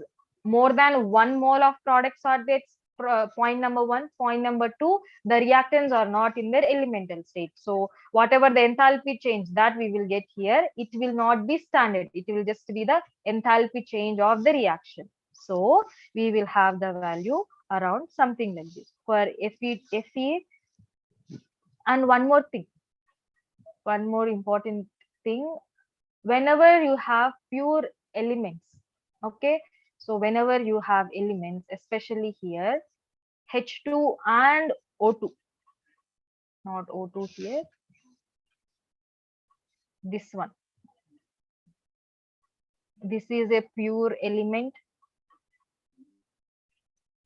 more than 1 mole of products are there, point number 1. Point number 2, the reactants are not in their elemental state. So whatever the enthalpy change that we will get here, it will not be standard. It will just be the enthalpy change of the reaction. So we will have the value around something like this for Fe. And one more thing, one more important thing, whenever you have pure elements, okay, so whenever you have elements, especially here H2 and O2, not O2 here, this one, this is a pure element,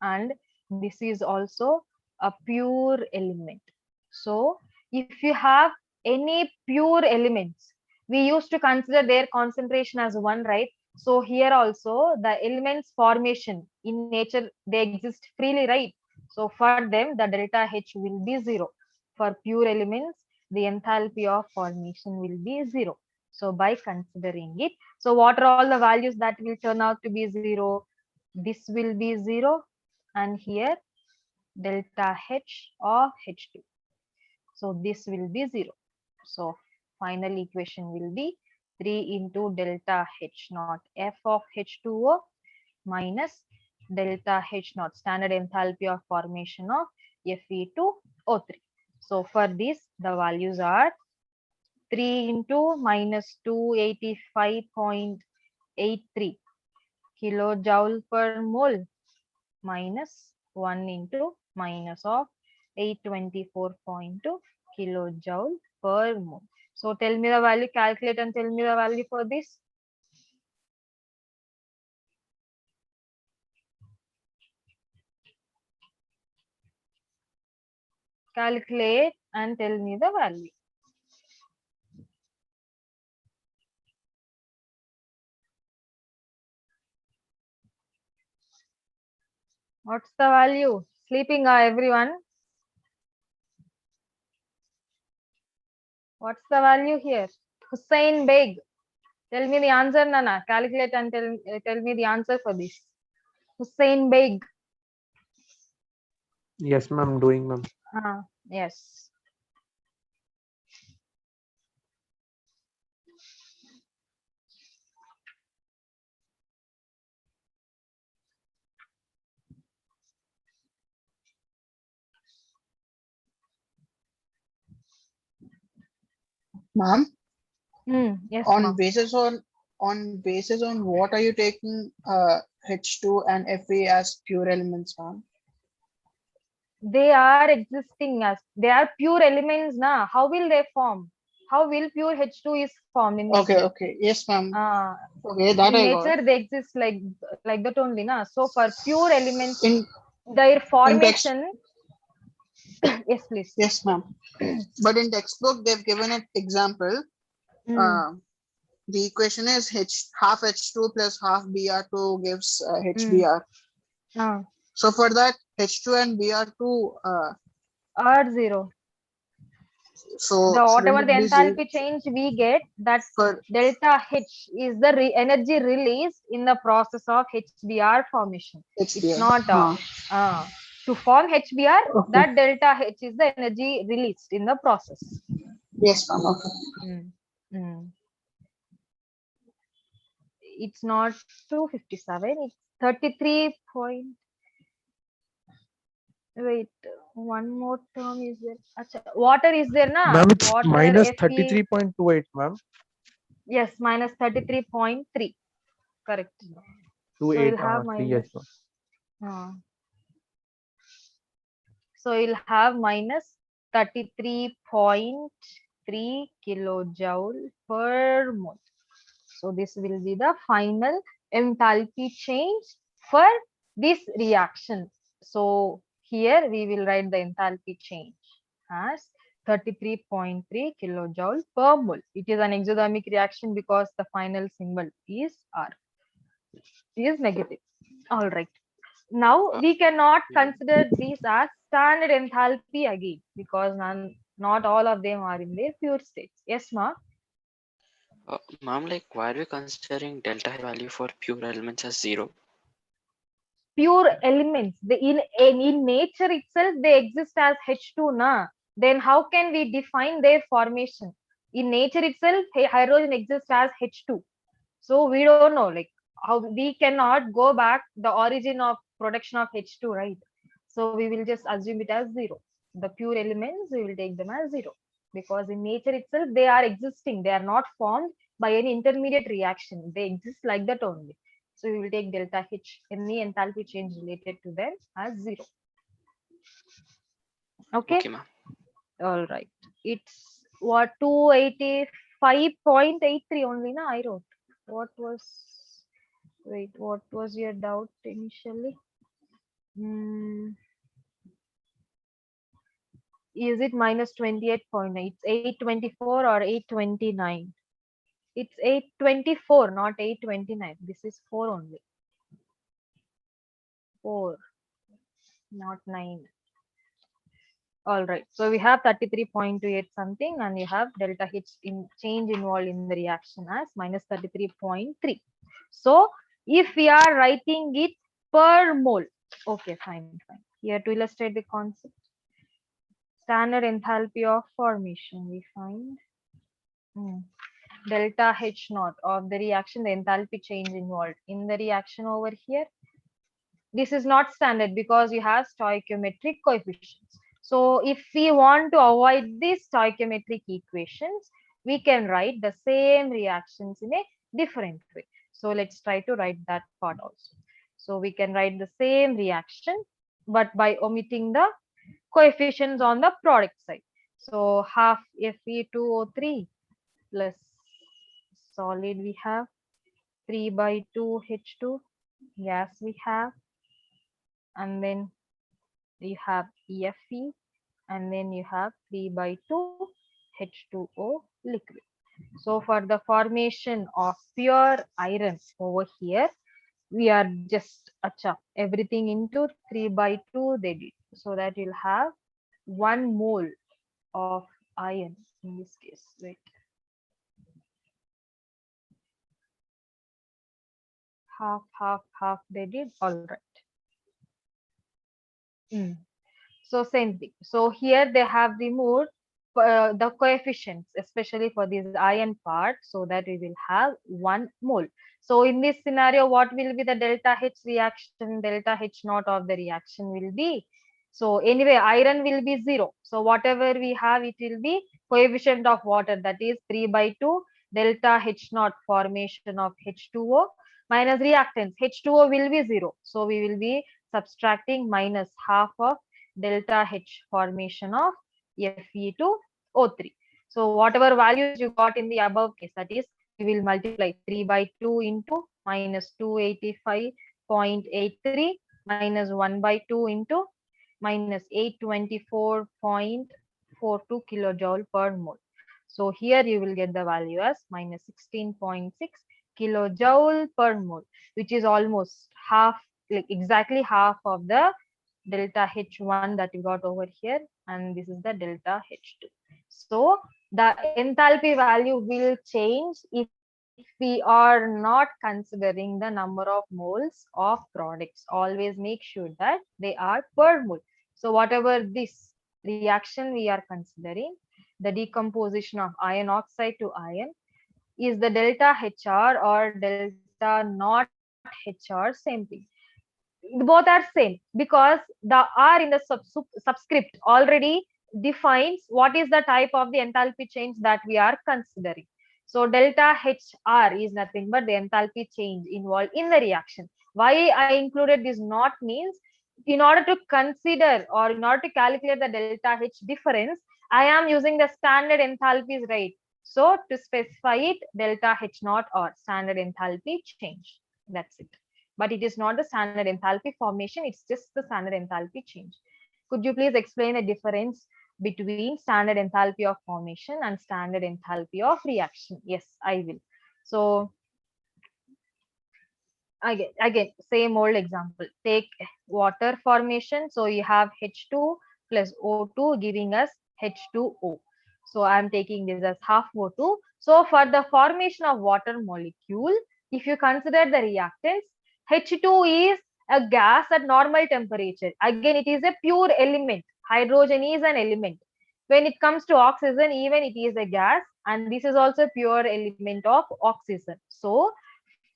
and this is also a pure element. So if you have any pure elements, we used to consider their concentration as 1, right? So here also the elements formation in nature, they exist freely, right? So for them the delta H will be 0. For pure elements, the enthalpy of formation will be 0. So by considering it, so what are all the values that will turn out to be 0? This will be 0, and here delta H of H2. So this will be 0. So final equation will be 3 into delta H naught F of H2O minus delta H naught standard enthalpy of formation of Fe2O3. So for this, the values are 3 into minus 285.83 kilojoule per mole minus 1 into minus of 824.2 kilojoule per mole. So tell me the value, calculate and tell me the value for this. Calculate and tell me the value. What's the value? Sleeping everyone? What's the value here? Hussein Beg. Tell me the answer, Nana. Calculate and tell me the answer for this. Hussein Beg. Yes, ma'am, doing, ma'am. Yes. Ma'am, Yes, on ma'am. basis on what are you taking H2 and Fe as pure elements, ma'am? They are existing as, they are pure elements now. How will they form? How will pure H2 is formed in nature? Okay, yes, ma'am. Uh, Okay, that in I got. nature they exist like that only, na. So for pure elements, In their formation. Yes, please. yes, ma'am. But in textbook they've given an example. The equation is half H2 plus half Br2 gives HBr. So for that H2 and Br2 are 0. So The whatever shouldn't the it be enthalpy change we get, that for delta H is the energy released in the process of HBr formation. It's HBr? not To form HBr, Okay. that delta H is the energy released in the process. Yes, ma'am. Okay. It's not 257, it's 33 point. Wait, one more term is there. Acha, water is there, na? Ma'am, it's Water minus Fe. 33.28, ma'am. Yes, minus 33.3. Correct. So 28, you'll have 3, yes, minus. ma'am. So you'll have minus 33.3 kilojoule per mole. So this will be the final enthalpy change for this reaction. So here we will write the enthalpy change as 33.3 kilojoule per mole. It is an exothermic reaction because the final symbol is R, is negative. All right. Now we cannot consider these as standard enthalpy again because not all of them are in their pure states. Yes, ma? Ma'am, like why are we considering delta H value for pure elements as 0? Pure elements, in nature itself they exist as H2, na? Then how can we define their formation? In nature itself, hydrogen exists as H2. So we don't know, like how we cannot go back the origin of production of H2, right? So we will just assume it as 0. The pure elements, we will take them as 0 because in nature itself they are existing. They are not formed by any intermediate reaction. They exist like that only. So we will take delta H, any enthalpy change related to them as 0. Okay. Okay, ma'am. All right. It's what 285.83 only, na? I wrote. What was, wait, what was your doubt initially? Is it minus 28.9? It's 824 or 829? It's 824, not 829. This is 4 only. 4, not 9. All right. So we have 33.28 something, and you have delta H in change involved in the reaction as minus 33.3. So if we are writing it per mole, okay, fine. Here to illustrate the concept, standard enthalpy of formation we find delta H naught of the reaction, the enthalpy change involved in the reaction over here. This is not standard because you have stoichiometric coefficients. So if we want to avoid these stoichiometric equations, we can write the same reactions in a different way. So let's try to write that part also. So we can write the same reaction, but by omitting the coefficients on the product side. So half Fe2O3 plus solid we have 3/2 H2, gas we have, and then you have Fe, and then you have 3/2 H2O liquid. So for the formation of pure iron over here, we are just everything into 3/2 they did, so that you'll have 1 mole of iron in this case. Wait, half they did. All right. So same thing. So here they have removed the coefficients, especially for this iron part, so that we will have 1 mole. So in this scenario, what will be the delta H reaction? Delta H naught of the reaction will be. So anyway, iron will be 0. So whatever we have, it will be coefficient of water, that is 3/2 delta H naught formation of H2O minus reactants. H2O will be 0. So we will be subtracting minus half of delta H formation of Fe2O3. So whatever values you got in the above case, that is, we will multiply 3/2 into minus 285.83 minus 1/2 into minus 824.42 kilojoule per mole. So here you will get the value as minus 16.6 kilojoule per mole, which is almost half, like exactly half of the delta H1 that you got over here, and this is the delta H2. So the enthalpy value will change if if we are not considering the number of moles of products, always make sure that they are per mole. So whatever this reaction we are considering, the decomposition of iron oxide to iron, is the delta HR or delta not HR same thing? Both are same because the R in the subscript already defines what is the type of the enthalpy change that we are considering. So delta HR is nothing but the enthalpy change involved in the reaction. Why I included this not means, in order to consider or in order to calculate the delta H difference, I am using the standard enthalpies, right? So to specify it, delta H naught or standard enthalpy change. That's it. But it is not the standard enthalpy formation, it's just the standard enthalpy change. Could you please explain the difference between standard enthalpy of formation and standard enthalpy of reaction? Yes, I will. So again same old example, take water formation. So you have H2 plus O2 giving us H2O. So I am taking this as half O2. So for the formation of water molecule, if you consider the reactants, H2 is a gas at normal temperature. Again, it is a pure element. Hydrogen is an element. When it comes to oxygen, even it is a gas, and this is also pure element of oxygen. So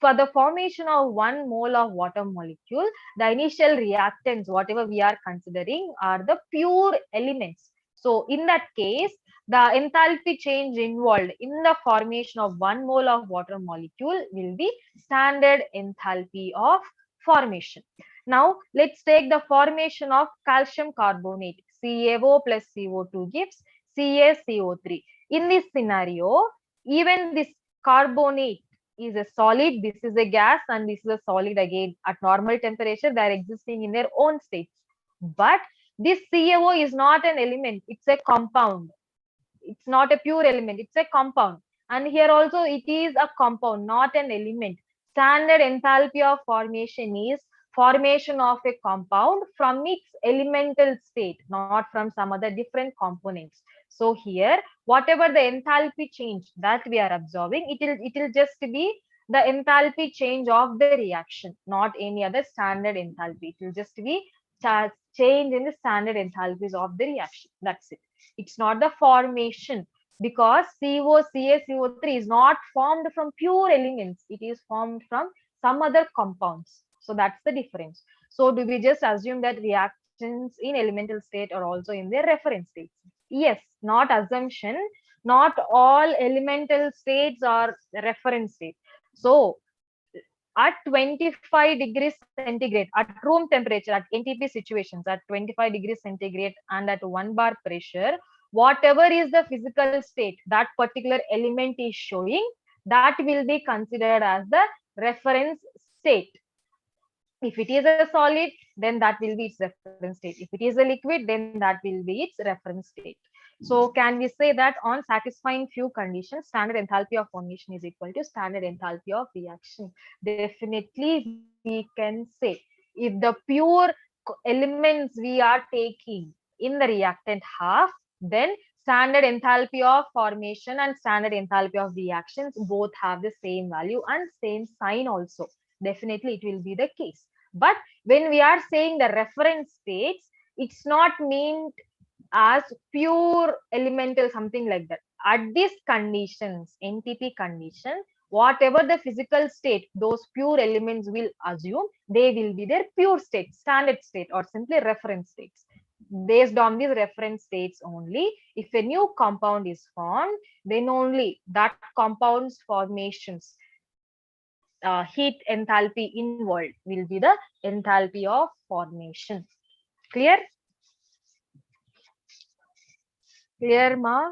for the formation of 1 mole of water molecule, the initial reactants, whatever we are considering, are the pure elements. So in that case, the enthalpy change involved in the formation of 1 mole of water molecule will be standard enthalpy of formation. Now, let's take the formation of calcium carbonate. CaO plus CO2 gives CaCO3. In this scenario, even this carbonate is a solid, this is a gas, and this is a solid again. At normal temperature, they are existing in their own states. But this CaO is not an element, it's a compound. It's not a pure element, it's a compound. And here also it is a compound, not an element. Standard enthalpy of formation is formation of a compound from its elemental state, not from some other different components. So here, whatever the enthalpy change that we are observing, it will just be the enthalpy change of the reaction, not any other standard enthalpy. It will just be change in the standard enthalpies of the reaction. That's it. It's not the formation, because CO, CaCO3 is not formed from pure elements. It is formed from some other compounds. So that's the difference. So do we just assume that reactions in elemental state are also in their reference states? Yes, not assumption. Not all elemental states are reference states. So at 25 degrees centigrade, at room temperature, at NTP situations, at 25 degrees centigrade and at 1 bar pressure, whatever is the physical state that particular element is showing, that will be considered as the reference state. If it is a solid, then that will be its reference state. If it is a liquid, then that will be its reference state. So can we say that on satisfying few conditions, standard enthalpy of formation is equal to standard enthalpy of reaction? Definitely we can say, if the pure elements we are taking in the reactant half, then standard enthalpy of formation and standard enthalpy of reactions both have the same value and same sign also. Definitely it will be the case. But when we are saying the reference states, it's not meant as pure elemental, something like that. At these conditions, NTP condition, whatever the physical state those pure elements will assume, they will be their pure state, standard state, or simply reference states. Based on these reference states only, if a new compound is formed, then only that compound's formations heat enthalpy involved will be the enthalpy of formation. Clear? Clear, ma?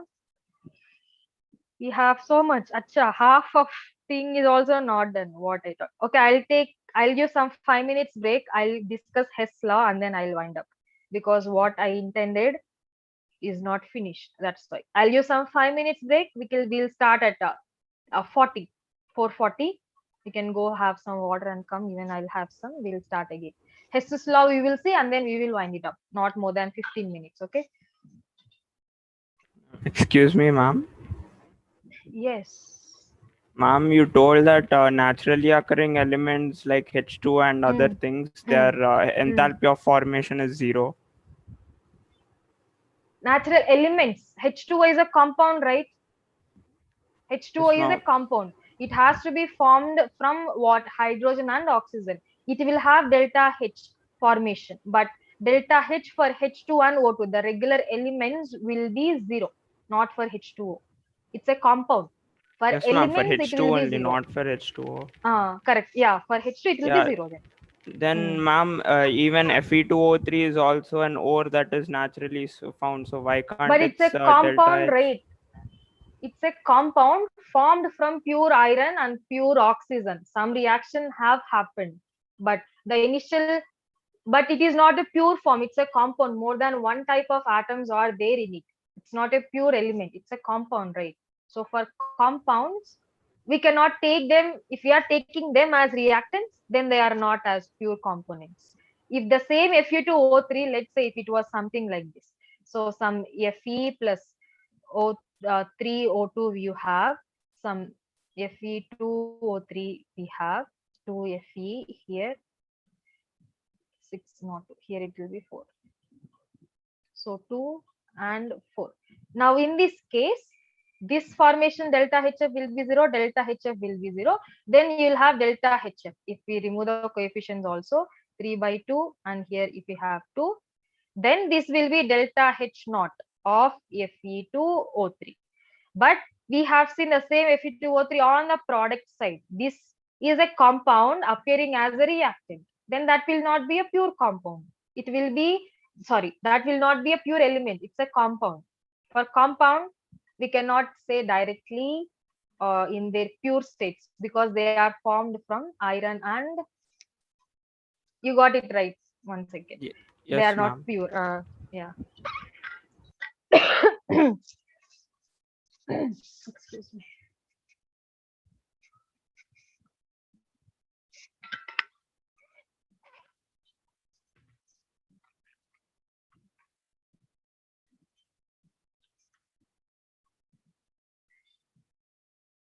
We have so much. Acha, half of thing is also not done. What I thought. Okay, I'll give some 5 minutes break. I'll discuss Hess law and then I'll wind up, because what I intended is not finished. That's why I'll give some 5 minutes break. We'll start at 4:40. You can go have some water and come. Even I'll have some. We'll start again. Hess's law we will see and then we will wind it up. Not more than 15 minutes. Okay. Excuse me, ma'am. Yes. Ma'am, you told that naturally occurring elements like H2 and other things, their enthalpy of formation is 0. Natural elements. H2O is a compound, right? H2O Yes, is a ma'am. compound. It has to be formed from what? Hydrogen and oxygen. It will have delta H formation, but delta H for H2 and O2, the regular elements will be 0, not for H2O. It's a compound. For Yes, ma'am. For elements, it H2 will be only, 0. not for H2O. Correct. Yeah, for H2, it will be Yeah. 0 then. Then, ma'am, even Fe2O3 is also an ore that is naturally found. So why can't But it's its a delta compound, H? right? It's a compound formed from pure iron and pure oxygen. Some reaction have happened, but the initial, but it is not a pure form. It's a compound. More than one type of atoms are there in it. It's not a pure element. It's a compound, right? So for compounds, we cannot take them. If we are taking them as reactants, then they are not as pure components. If the same Fe2O3, let's say if it was something like this, so some Fe plus O 3O2 you have, some Fe2O3 we have, 2Fe here, 6 not 2, here it will be 4. So 2 and 4. Now in this case, this formation delta HF will be 0, delta HF will be 0. Then you will have delta HF. If we remove the coefficients also, 3 by 2, and here if we have 2, then this will be delta H naught of Fe2O3. But we have seen the same Fe2O3 on the product side. This is a compound appearing as a reactant. Then that will not be a pure compound. It will be, sorry, that will not be a pure element. It's a compound. For compound, we cannot say directly in their pure states because they are formed from iron and you got it right. 1 second. They are Yes, not ma'am. pure. Yeah. Excuse me.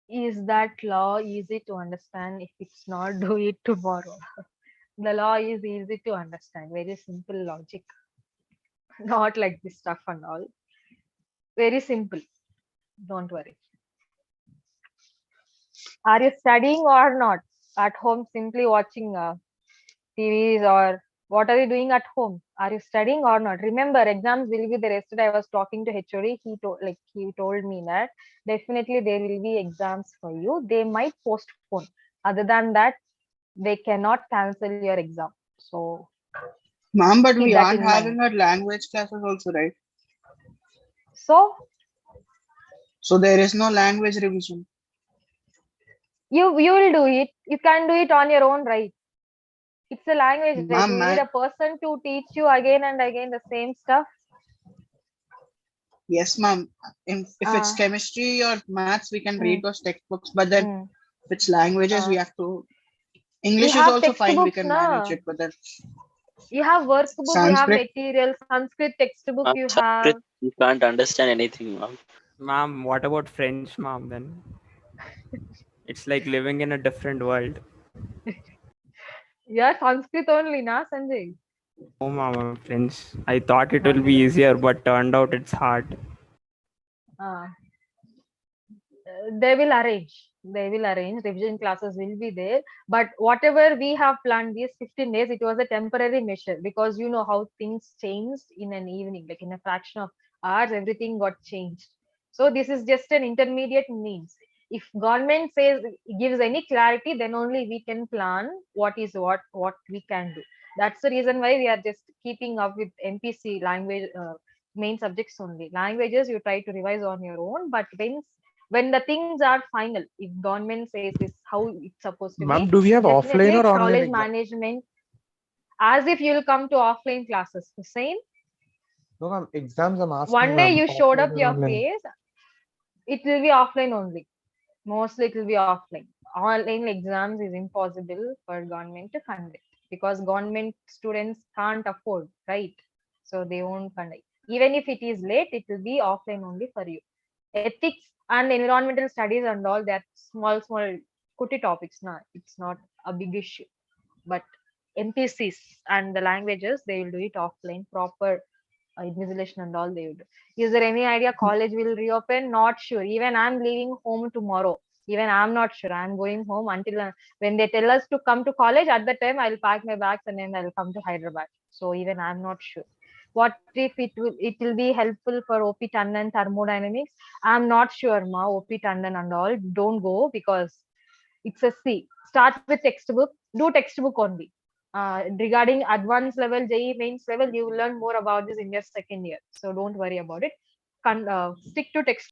Is that law easy to understand? If it's not, do it tomorrow. The law is easy to understand. Very simple logic. Not like this stuff and all. Very simple. Don't worry. Are you studying or not? At home, simply watching TVs, or what are you doing at home? Are you studying or not? Remember, exams will be there. Yesterday, I was talking to HOD. He told me that definitely there will be exams for you. They might postpone. Other than that, they cannot cancel your exam. So Ma'am, but keep we that aren't in mind. having our language classes also, right? So So there is no language revision. you will do it. You can do it on your own, right? It's a language, right? You Ma'am, need a person to teach you again and again the same stuff. yes, ma'am. If it's Uh, chemistry or maths, we can read mm, those textbooks. But then mm, if it's languages, we uh. have to. You English is have also fine. We textbooks, can manage na? it. But then You have workbook, you have Sanskrit, material, Sanskrit textbook you Sanskrit, have. you can't understand anything, ma'am. Ma'am, what about French, ma'am, then? It's like living in a different world. Yeah, Sanskrit only, na, Sanjay? Oh, ma'am, I'm French. I thought it will be easier, but turned out it's hard. Uh, they will arrange. They will arrange. Revision classes will be there. But whatever we have planned these 15 days, it was a temporary measure because you know how things changed in an evening, like in a fraction of hours, everything got changed. So this is just an intermediate means. If government says gives any clarity, then only we can plan what is what we can do. That's the reason why we are just keeping up with MPC language main subjects only. Languages you try to revise on your own, but when the things are final, if government says this how it's supposed to Ma'am, be, do we have offline definitely or online college exam? management, as if you'll come to offline classes, the same. No, ma'am. Exams I'm asking, One day ma'am. you showed up Offline or your online? face, it will be offline only. Mostly it will be offline. Online exams is impossible for government to conduct because government students can't afford, right? So they won't conduct. Even if it is late, it will be offline only for you. Ethics And environmental studies and all that small cutie topics. It's not a big issue. But MPCs and the languages, they will do it offline, proper invigilation and all they will do. Is there any idea college will reopen? Not sure. Even I'm leaving home tomorrow. Even I'm not sure. I'm going home until when they tell us to come to college. At the time, I'll pack my bags and then I'll come to Hyderabad. So even I'm not sure. What if it will be helpful for OP Tandon thermodynamics? I'm not sure, ma. OP Tandon and all. Don't go because it's a C. Start with textbook. Do textbook only. Regarding advanced level, JEE mains level, you will learn more about this in your second year. So don't worry about it. Stick to textbook.